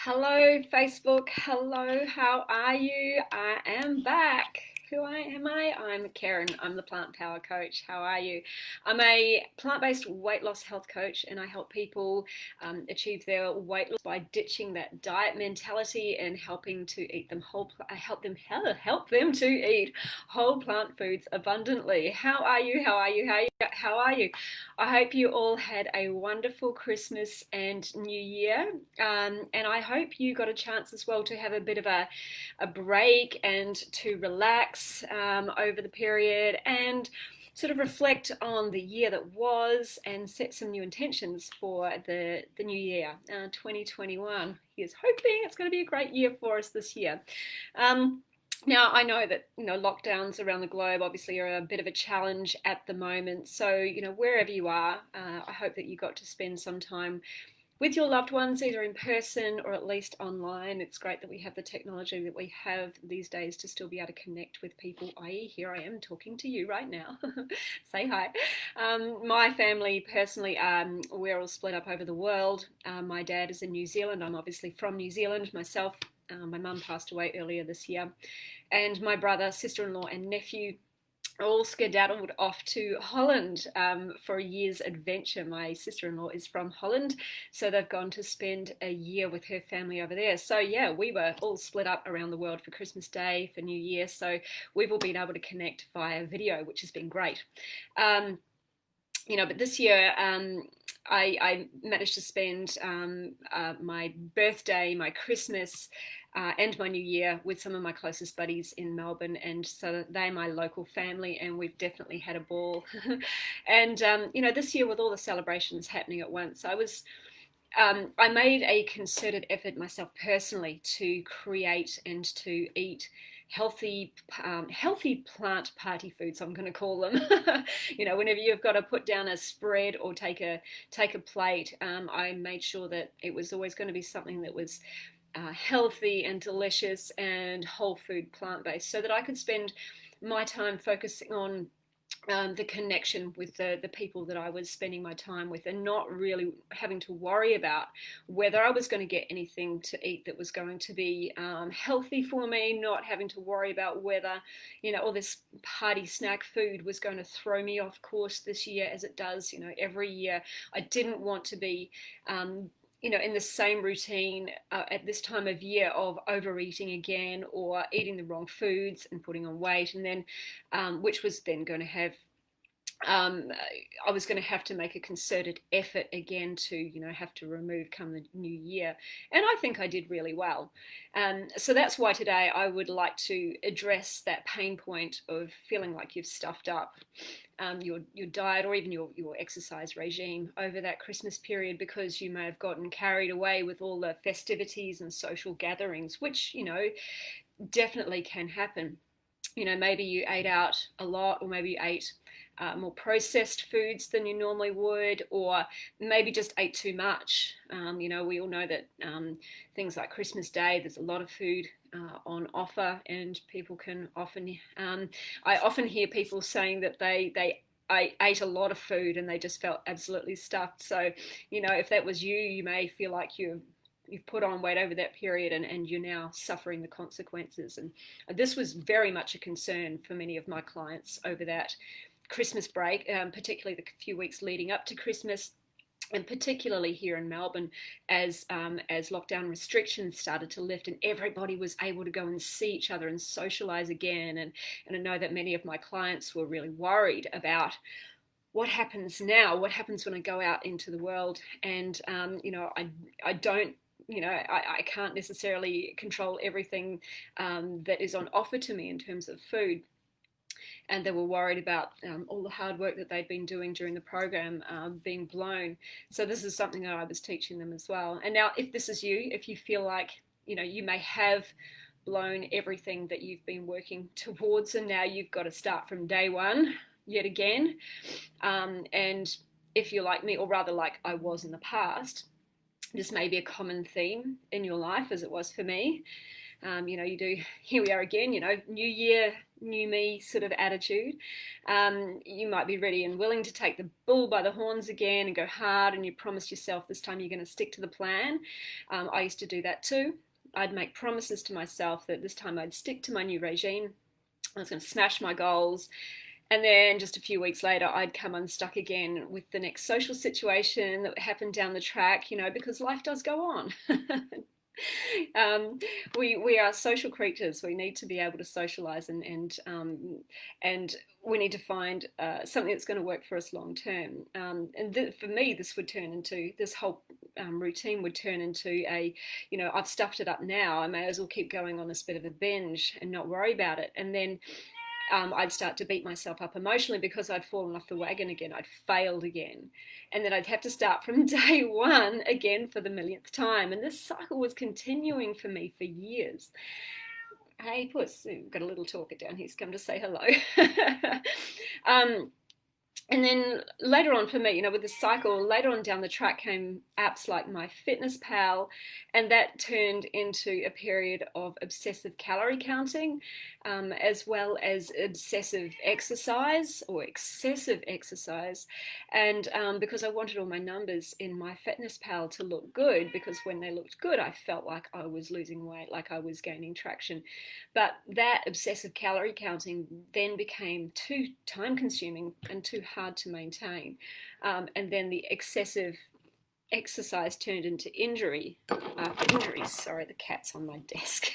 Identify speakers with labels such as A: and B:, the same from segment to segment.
A: Hello, Facebook. Hello, how are you? I am back. Who am I? I'm Karen. I'm the Plant Power Coach. How are you? I'm a plant-based weight loss health coach, and I help people achieve their weight loss by ditching that diet mentality and helping to eat them whole. Help them to eat whole plant foods abundantly. How are you? How are you? How are you? I hope you all had a wonderful Christmas and New Year. And I hope you got a chance as well to have a bit of a break and to relax over the period and sort of reflect on the year that was and set some new intentions for the new year, 2021. Here's hoping it's going to be a great year for us this year. Now, I know that lockdowns around the globe obviously are a bit of a challenge at the moment. So wherever you are, I hope that you got to spend some time with your loved ones, either in person or at least online. It's great that we have the technology that we have these days to still be able to connect with people, i.e. here I am talking to you right now. Say hi. My family personally, we're all split up over the world. My dad is in New Zealand. I'm obviously from New Zealand myself. My mum passed away earlier this year. And my brother, sister-in-law and nephew all skedaddled off to Holland for a year's adventure. My sister-in-law is from Holland, so they've gone to spend a year with her family over there. So yeah, we were all split up around the world for Christmas Day, for New Year, so we've all been able to connect via video, which has been great. But this year I managed to spend my birthday, my Christmas, and my New Year with some of my closest buddies in Melbourne, and so they're my local family, and we've definitely had a ball. And this year with all the celebrations happening at once, I made a concerted effort myself personally to create and to eat healthy plant party foods, I'm going to call them. Whenever you've got to put down a spread or take a plate, I made sure that it was always going to be something that was healthy and delicious and whole food plant-based, so that I could spend my time focusing on the connection with the people that I was spending my time with, and not really having to worry about whether I was going to get anything to eat that was going to be healthy for me, not having to worry about whether all this party snack food was going to throw me off course this year, as it does every year. I didn't want to be in the same routine at this time of year of overeating again, or eating the wrong foods and putting on weight, and then which was then going to have I was going to have to make a concerted effort again to have to remove come the new year, and I think I did really well. So that's why today I would like to address that pain point of feeling like you've stuffed up your diet, or even your exercise regime over that Christmas period, because you may have gotten carried away with all the festivities and social gatherings, which definitely can happen. Maybe you ate out a lot, or maybe you ate more processed foods than you normally would, or maybe just ate too much. We all know that things like Christmas Day, there's a lot of food on offer, and people can often, I often hear people saying that I ate a lot of food and they just felt absolutely stuffed. So, if that was you, you may feel like you've put on weight over that period, and you're now suffering the consequences. And this was very much a concern for many of my clients over that Christmas break, particularly the few weeks leading up to Christmas, and particularly here in Melbourne, as lockdown restrictions started to lift and everybody was able to go and see each other and socialise again. And I know that many of my clients were really worried about what happens now, what happens when I go out into the world, and I don't. I can't necessarily control everything that is on offer to me in terms of food. And they were worried about all the hard work that they'd been doing during the program being blown. So this is something that I was teaching them as well. And now, if this is you, if you feel like you may have blown everything that you've been working towards, and now you've got to start from day one yet again, and if you're like me, or rather like I was in the past, this may be a common theme in your life, as it was for me. You do, here we are again, new year, new me sort of attitude. You might be ready and willing to take the bull by the horns again and go hard, and you promise yourself this time you're going to stick to the plan. I used to do that too. I'd make promises to myself that this time I'd stick to my new regime. I was going to smash my goals. And then just a few weeks later, I'd come unstuck again with the next social situation that happened down the track, because life does go on. We are social creatures. We need to be able to socialize, and we need to find something that's going to work for us long term. For me, this whole routine would turn into I've stuffed it up now. I may as well keep going on this bit of a binge and not worry about it. And then I'd start to beat myself up emotionally because I'd fallen off the wagon again. I'd failed again. And then I'd have to start from day one again for the millionth time. And this cycle was continuing for me for years. Hey, Puss, we've got a little talker down here. He's come to say hello. And then later on for me, with the cycle, later on down the track came apps like MyFitnessPal, and that turned into a period of obsessive calorie counting, as well as obsessive exercise or excessive exercise. And because I wanted all my numbers in MyFitnessPal to look good, because when they looked good, I felt like I was losing weight, like I was gaining traction. But that obsessive calorie counting then became too time consuming and too hard to maintain. And then the excessive exercise turned into injury. Sorry, the cat's on my desk.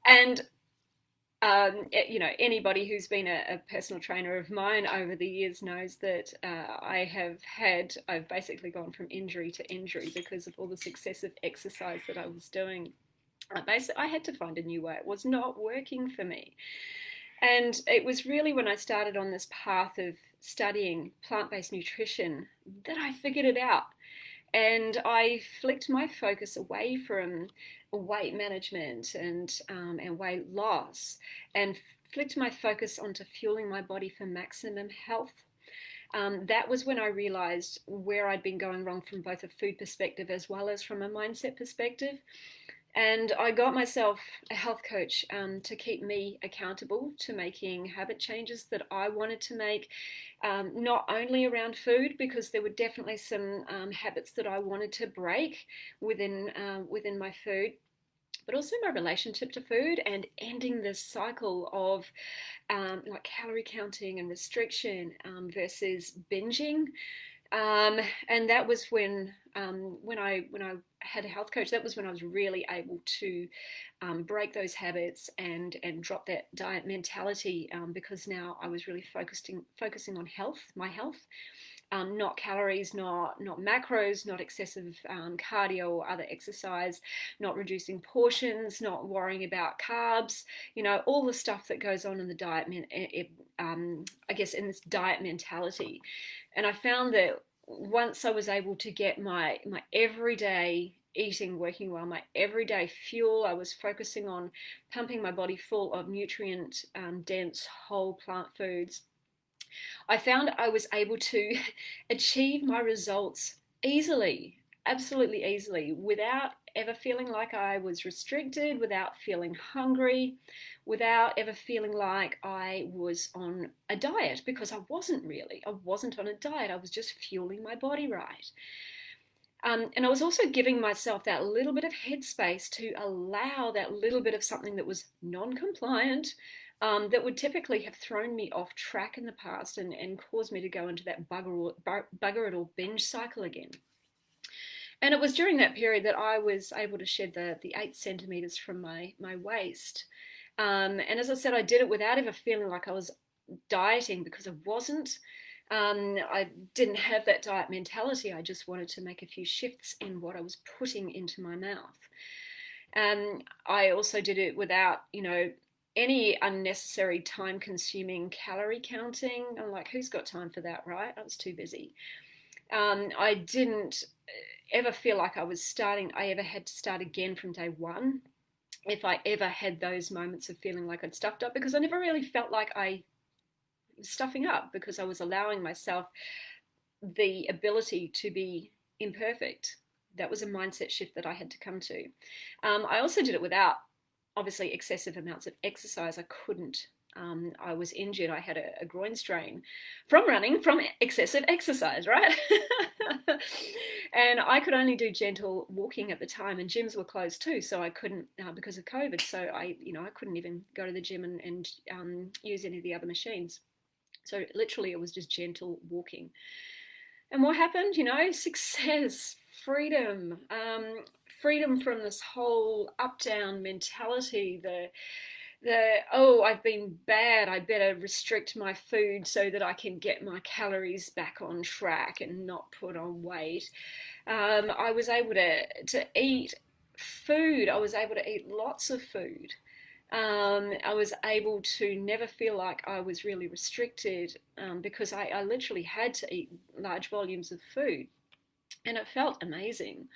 A: And anybody who's been a personal trainer of mine over the years knows that I've basically gone from injury to injury because of all this excessive exercise that I was doing. I had to find a new way. It was not working for me. And it was really when I started on this path of studying plant-based nutrition that I figured it out. And I flicked my focus away from weight management and weight loss, and flicked my focus onto fueling my body for maximum health. That was when I realized where I'd been going wrong from both a food perspective as well as from a mindset perspective. And I got myself a health coach to keep me accountable to making habit changes that I wanted to make, not only around food, because there were definitely some habits that I wanted to break within my food, but also my relationship to food and ending this cycle of like calorie counting and restriction versus binging. And that was when I had a health coach. That was when I was really able to break those habits and drop that diet mentality, because now I was really focusing on my health. Not calories, not macros, not excessive cardio or other exercise, not reducing portions, not worrying about carbs, all the stuff that goes on in the diet, I guess in this diet mentality. And I found that once I was able to get my everyday eating working well, my everyday fuel, I was focusing on pumping my body full of nutrient dense whole plant foods, I found I was able to achieve my results easily, absolutely easily, without ever feeling like I was restricted, without feeling hungry, without ever feeling like I was on a diet, because I wasn't really. I wasn't on a diet. I was just fueling my body right. And I was also giving myself that little bit of headspace to allow that little bit of something that was non-compliant, that would typically have thrown me off track in the past and caused me to go into that bugger it all binge cycle again. And it was during that period that I was able to shed the 8 centimeters from my waist. And as I said, I did it without ever feeling like I was dieting, because I wasn't. I didn't have that diet mentality. I just wanted to make a few shifts in what I was putting into my mouth. I also did it without, any unnecessary time-consuming calorie counting. I'm like, who's got time for that, right? I was too busy. I didn't ever feel like I ever had to start again from day one, if I ever had those moments of feeling like I'd stuffed up, because I never really felt like I was stuffing up, because I was allowing myself the ability to be imperfect. That was a mindset shift that I had to come to. I also did it without, obviously, excessive amounts of exercise. I couldn't. I was injured. I had a groin strain from running, from excessive exercise, right? And I could only do gentle walking at the time, and gyms were closed too, so I couldn't because of COVID. So I couldn't even go to the gym and use any of the other machines. So literally, it was just gentle walking. And what happened? Success, freedom, freedom from this whole up-down mentality. Oh, I've been bad, I better restrict my food so that I can get my calories back on track and not put on weight. I was able to eat food. I was able to eat lots of food. I was able to never feel like I was really restricted, because I literally had to eat large volumes of food, and it felt amazing.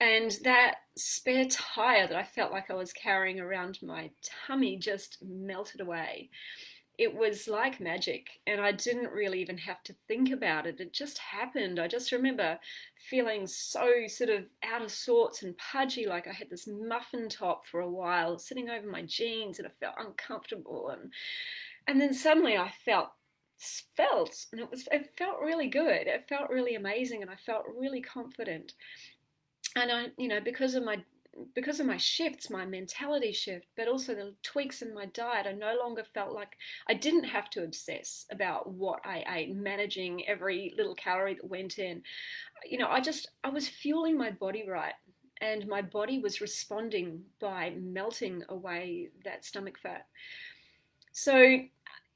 A: And that spare tire that I felt like I was carrying around my tummy just melted away. It was like magic, and I didn't really even have to think about it. It just happened. I just remember feeling so sort of out of sorts and pudgy, like I had this muffin top for a while sitting over my jeans, and it felt uncomfortable. And then suddenly I felt, and it felt really good. It felt really amazing, and I felt really confident. And because of my shifts, my mentality shift, but also the tweaks in my diet, I no longer felt like I didn't have to obsess about what I ate, managing every little calorie that went in. I was fueling my body right, and my body was responding by melting away that stomach fat. So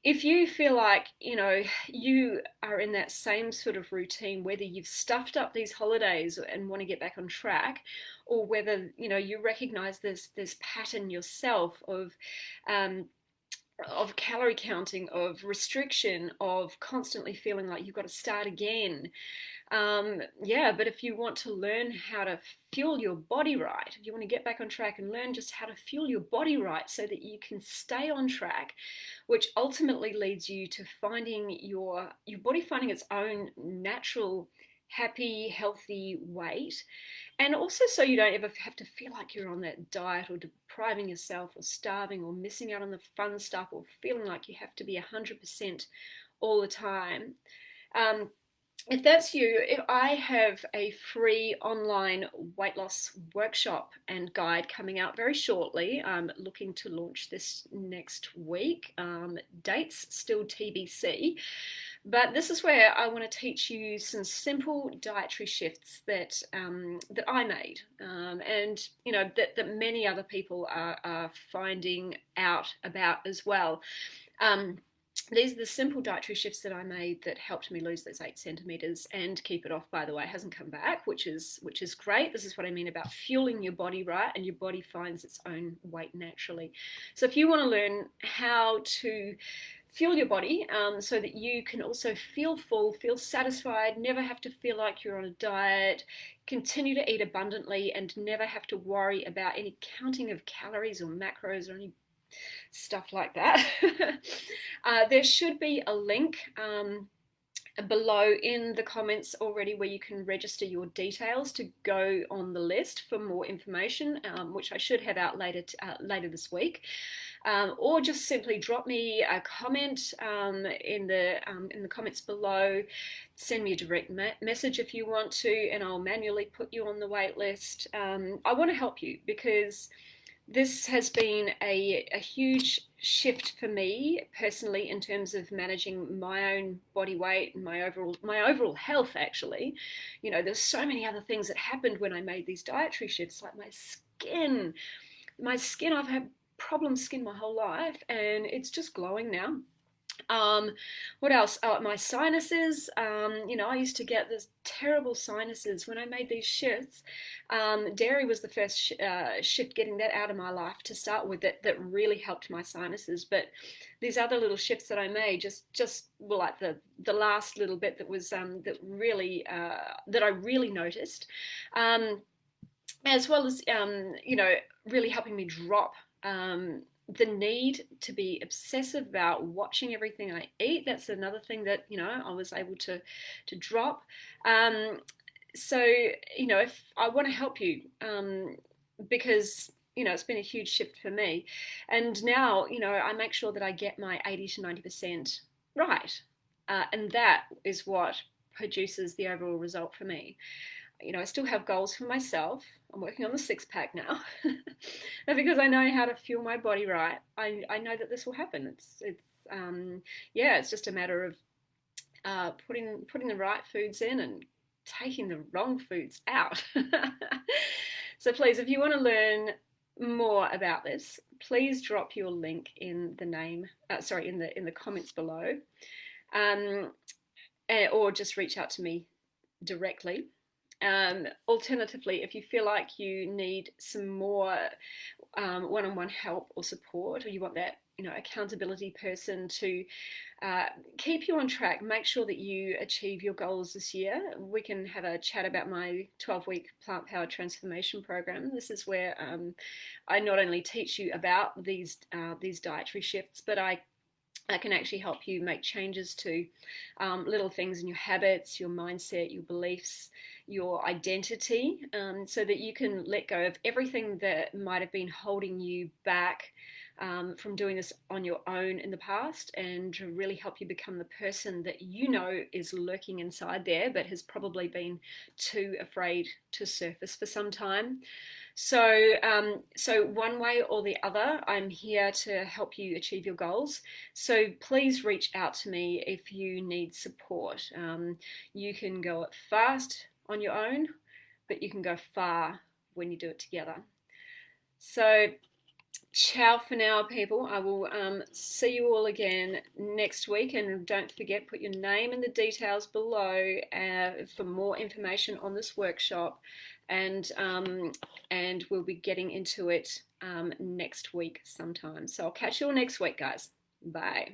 A: if you feel like, you are in that same sort of routine, whether you've stuffed up these holidays and want to get back on track, or whether, you recognize this pattern yourself um, of calorie counting, of restriction, of constantly feeling like you've got to start again. Yeah, but if you want to learn how to fuel your body right, if you want to get back on track and learn just how to fuel your body right so that you can stay on track, which ultimately leads you to finding your body finding its own natural, happy, healthy weight. And also so you don't ever have to feel like you're on that diet or depriving yourself or starving or missing out on the fun stuff or feeling like you have to be 100% all the time. Um, if that's you, if I have a free online weight loss workshop and guide coming out very shortly. I'm looking to launch this next week. Dates still TBC. But this is where I want to teach you some simple dietary shifts that I made, and that many other people are finding out about as well. These are the simple dietary shifts that I made that helped me lose those 8 centimeters and keep it off, by the way. It hasn't come back, which is great. This is what I mean about fueling your body right, and your body finds its own weight naturally. So if you want to learn how to fuel your body, so that you can also feel full, feel satisfied, never have to feel like you're on a diet, continue to eat abundantly, and never have to worry about any counting of calories or macros or any stuff like that. There should be a link below in the comments already where you can register your details to go on the list for more information, which I should have out later this week. Or just simply drop me a comment in the comments below. Send me a direct message if you want to, and I'll manually put you on the wait list. I want to help you because this has been a huge shift for me personally in terms of managing my own body weight and my overall health. Actually, there's so many other things that happened when I made these dietary shifts, like my skin. I've had problem skin my whole life, and it's just glowing now. What else? My sinuses. I used to get this terrible sinuses when I made these shifts. Dairy was the first shift, getting that out of my life to start with, that really helped my sinuses. But these other little shifts that I made just were like the last little bit that was that I really noticed, as well as really helping me drop the need to be obsessive about watching everything I eat. That's another thing that I was able to drop. So, if I want to help you, because it's been a huge shift for me, and now I make sure that I get my 80 to 90% right, and that is what produces the overall result for me. I still have goals for myself. I'm working on the six pack now, and because I know how to fuel my body right, I know that this will happen. Yeah, it's just a matter of putting the right foods in and taking the wrong foods out. So please, if you want to learn more about this, please drop your link in the in the comments below, um, or just reach out to me directly. Alternatively, if you feel like you need some more one-on-one help or support, or you want that accountability person to keep you on track, make sure that you achieve your goals this year, we can have a chat about my 12-week plant power transformation program. This is where I not only teach you about these dietary shifts, but I can actually help you make changes to little things in your habits, your mindset, your beliefs, your identity, so that you can let go of everything that might have been holding you back from doing this on your own in the past, and to really help you become the person that is lurking inside there, but has probably been too afraid to surface for some time. So one way or the other, I'm here to help you achieve your goals. So please reach out to me if you need support. You can go it fast on your own, but you can go far when you do it together. So ciao for now, people. I will see you all again next week, and don't forget, put your name in the details below for more information on this workshop, and we'll be getting into it next week sometime. So I'll catch you all next week, guys. Bye.